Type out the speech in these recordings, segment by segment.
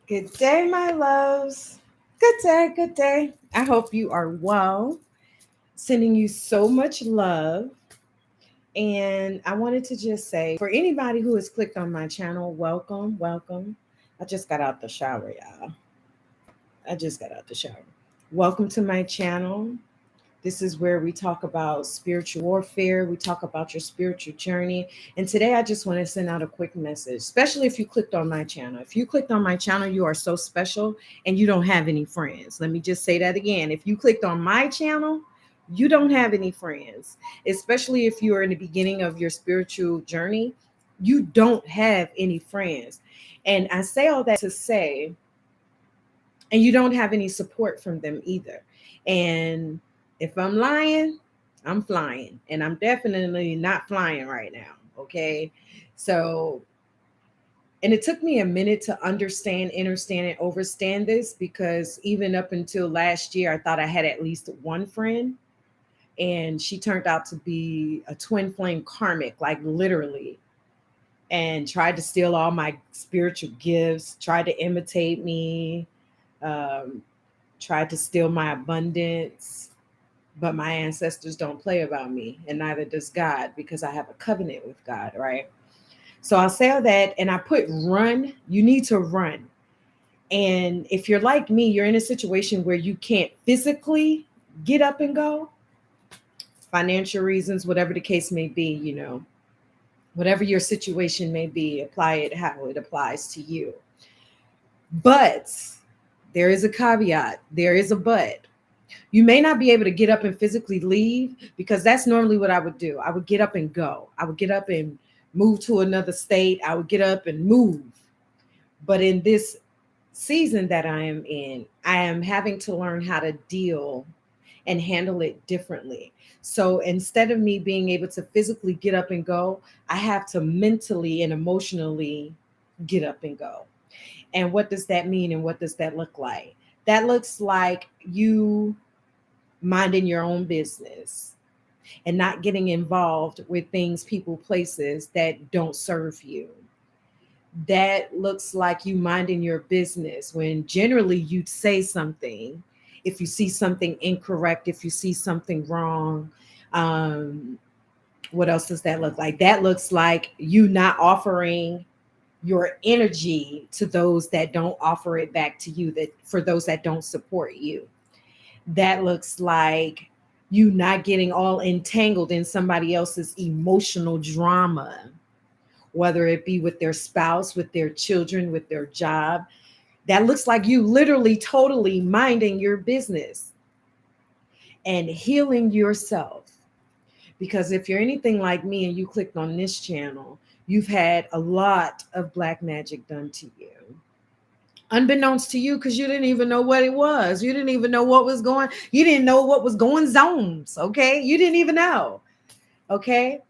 Good day, my loves. Good day, good day. I hope you are well. Sending you so much love. And I wanted to just say for anybody who has clicked on my channel, welcome, welcome. I just got out the shower, y'all. I just got out the shower. Welcome to my channel. This is where we talk about spiritual warfare. We talk about your spiritual journey. And today I just want to send out a quick message, especially if you clicked on my channel. If you clicked on my channel, you are so special and you don't have any friends. Let me just say that again. If you clicked on my channel, you don't have any friends, especially if you are in the beginning of your spiritual journey. You don't have any friends. And I say all that to say, and you don't have any support from them either. And if I'm lying, I'm flying, and I'm definitely not flying right now. Okay. So, and it took me a minute to understand, understand, and overstand this because even up until last year, I thought I had at least one friend, and she turned out to be a twin flame karmic, like literally, and tried to steal all my spiritual gifts, tried to imitate me, um, tried to steal my abundance. But my ancestors don't play about me, and neither does God, because I have a covenant with God, right? So I'll say all that, and I put run. You need to run. And if you're like me, you're in a situation where you can't physically get up and go, financial reasons, whatever the case may be, whatever your situation may be, apply it how it applies to you. But there is a caveat, there is a but. You may not be able to get up and physically leave because that's normally what I would do. I would get up and go. I would get up and move to another state. I would get up and move. But in this season that I am in, I am having to learn how to deal and handle it differently. So instead of me being able to physically get up and go, I have to mentally and emotionally get up and go. And what does that mean? And what does that look like? That looks like you minding your own business and not getting involved with things, people, places that don't serve you. That looks like you minding your business when generally you'd say something if you see something incorrect, if you see something wrong. Um, what else does that look like? That looks like you not offering your energy to those that don't offer it back to you, that for those that don't support you. That looks like you not getting all entangled in somebody else's emotional drama, whether it be with their spouse, with their children, with their job. That looks like you literally totally minding your business and healing yourself. Because if you're anything like me and you clicked on this channel, you've had a lot of black magic done to you unbeknownst to you, because you didn't even know what it was. You didn't even know what was going, you didn't know what was going zones. Okay, you didn't even know. Okay.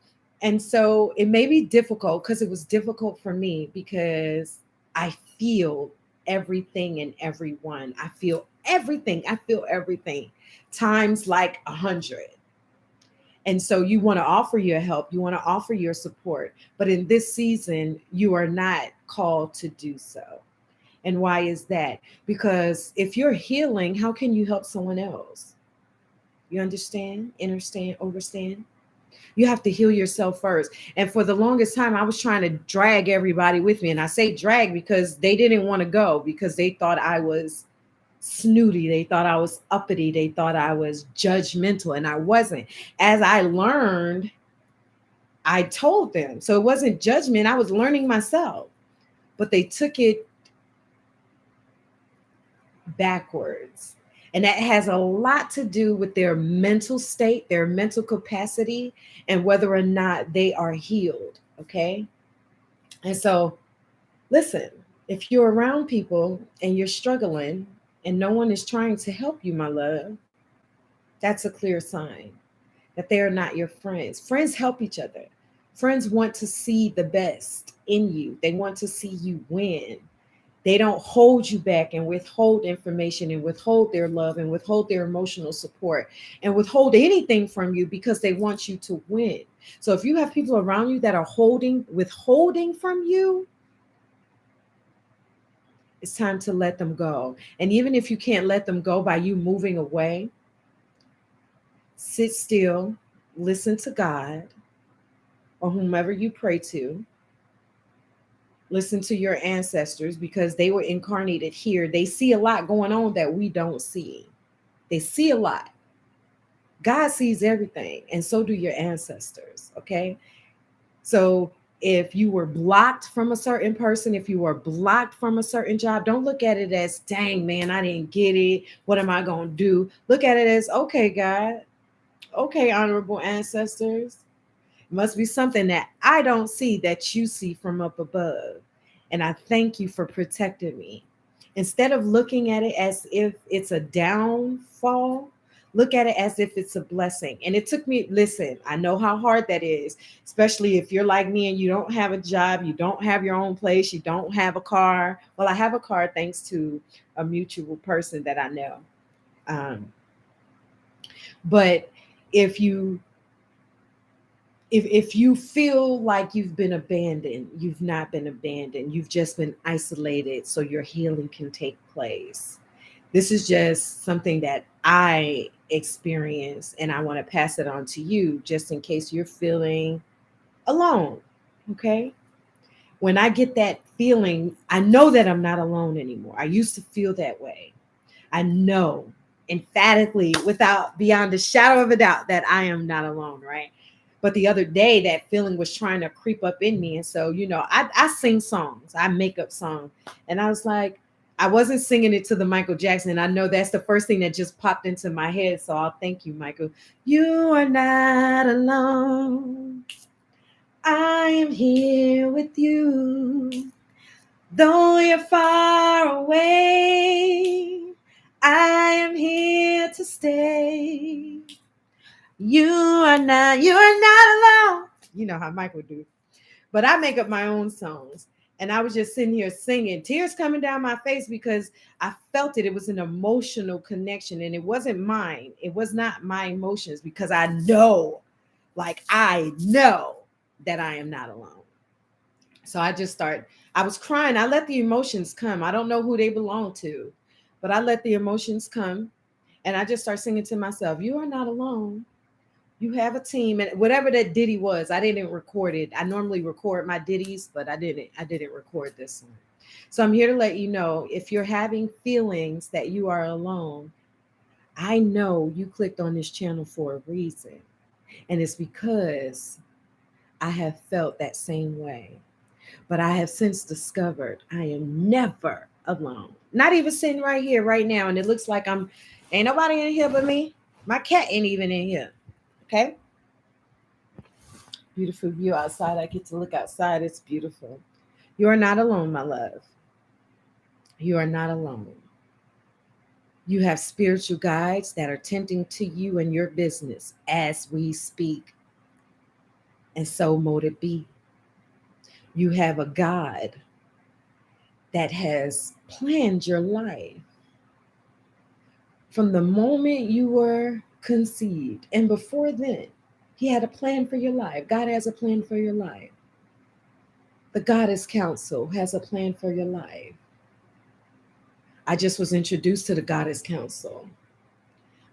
And so it may be difficult, because it was difficult for me, because I feel everything and everyone. I feel everything. I feel everything times like 100. And so you want to offer your help, you want to offer your support, but in this season you are not called to do so. And why is that? Because if you're healing, how can you help someone else? You understand, understand, overstand? You have to heal yourself first. And for the longest time, I was trying to drag everybody with me. And I say drag because they didn't want to go, because they thought I was snooty. They thought I was uppity. They thought I was judgmental. And I wasn't. As I learned, I told them. So it wasn't judgment. I was learning myself. But they took it backwards. And that has a lot to do with their mental state, their mental capacity, and whether or not they are healed. Okay. And so, listen, if you're around people and you're struggling and no one is trying to help you, my love, that's a clear sign that they are not your friends. Friends help each other. Friends want to see the best in you, they want to see you win. They don't hold you back and withhold information and withhold their love and withhold their emotional support and withhold anything from you because they want you to win. So if you have people around you that are withholding from you, It's time to let them go. And even if you can't let them go by you moving away, sit still, listen to God or whomever you pray to. Listen to your ancestors because they were incarnated here. They see a lot going on that we don't see. They see a lot. God sees everything, and so do your ancestors. Okay. So if you were blocked from a certain person, if you were blocked from a certain job, don't look at it as, dang, man, I didn't get it. What am I going to do? Look at it as, okay, God, okay, honorable ancestors. It must be something that I don't see that you see from up above. And I thank you for protecting me. Instead of looking at it as if it's a downfall, look at it as if it's a blessing. And it took me, listen, I know how hard that is, especially if you're like me and you don't have a job, you don't have your own place, you don't have a car. Well, I have a car thanks to a mutual person that I know. Um, but if you if you feel like you've been abandoned, you've not been abandoned, you've just been isolated so your healing can take place. This is just something that I experienced and I want to pass it on to you just in case you're feeling alone. Okay? When I get that feeling, I know that I'm not alone anymore. I used to feel that way. I know emphatically, without beyond a shadow of a doubt, that I am not alone, right? But the other day, that feeling was trying to creep up in me. And so, I sing songs, I make up songs. And I was like, I wasn't singing it to the Michael Jackson. And I know that's the first thing that just popped into my head. So I'll thank you, Michael. You are not alone. I am here with you. Though you're far away, I am here to stay. You are not alone. You know how Michael do. But I make up my own songs. And I was just sitting here singing, tears coming down my face because I felt it. It was an emotional connection and it wasn't mine. It was not my emotions because I know that I am not alone. So I was crying. I let the emotions come. I don't know who they belong to, but I let the emotions come and I just start singing to myself, you are not alone. You have a team. And whatever that ditty was, I didn't record it. I normally record my ditties, but I didn't record this one. So I'm here to let you know if you're having feelings that you are alone, I know you clicked on this channel for a reason. And it's because I have felt that same way. But I have since discovered I am never alone. Not even sitting right here, right now. And it looks like ain't nobody in here but me. My cat ain't even in here. Okay. Beautiful view outside. I get to look outside. It's beautiful. You are not alone, my love. You are not alone. You have spiritual guides that are tending to you and your business as we speak. And so mote it be. You have a God that has planned your life from the moment you were conceived. And before then, He had a plan for your life. God has a plan for your life. The Goddess Council has a plan for your life. I just was introduced to the Goddess Council.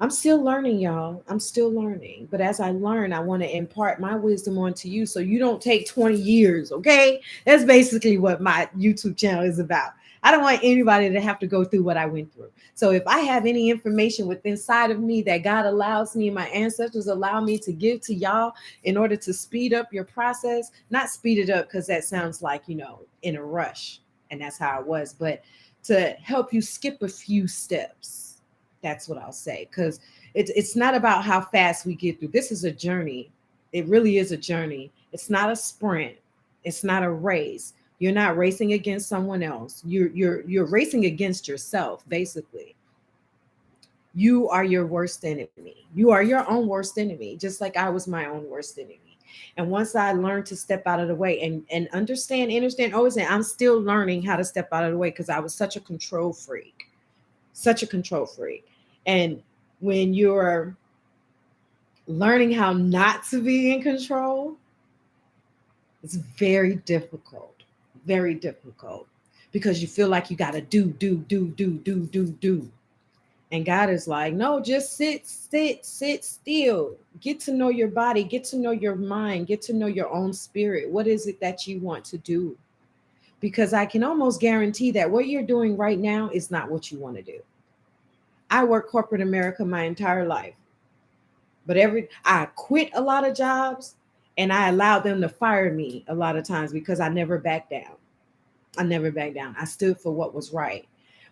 I'm still learning, y'all. I'm still learning. But as I learn, I want to impart my wisdom onto you so you don't take 20 years, okay? That's basically what my YouTube channel is about. I don't want anybody to have to go through what I went through. So if I have any information within inside of me that God allows me, my ancestors allow me to give to y'all in order to speed up your process, not speed it up because that sounds like, in a rush. And that's how it was. But to help you skip a few steps. That's what I'll say. Because it's not about how fast we get through. This is a journey. It really is a journey. It's not a sprint. It's not a race. You're not racing against someone else. You're racing against yourself, basically. You are your worst enemy. You are your own worst enemy, just like I was my own worst enemy. And once I learned to step out of the way and understand, always say, I'm still learning how to step out of the way because I was such a control freak, such a control freak. And when you're learning how not to be in control, it's very difficult, very difficult. because you feel like you got to do. And God is like, no, just sit still. Get to know your body, get to know your mind, get to know your own spirit. What is it that you want to do? Because I can almost guarantee that what you're doing right now is not what you want to do. I worked corporate America my entire life, but I quit a lot of jobs and I allowed them to fire me a lot of times because I never backed down. I never backed down. I stood for what was right.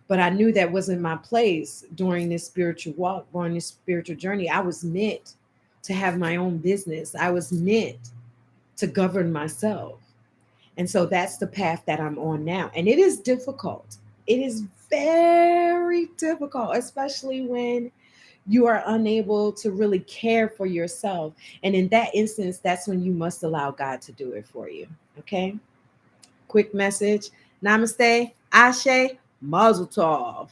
But I knew that wasn't my place during this spiritual walk, during this spiritual journey. I was meant to have my own business. I was meant to govern myself. And so that's the path that I'm on now. And it is difficult. It is very difficult, especially when you are unable to really care for yourself. And in that instance, that's when you must allow God to do it for you. Okay. Quick message. Namaste. Ashe. Mazel tov.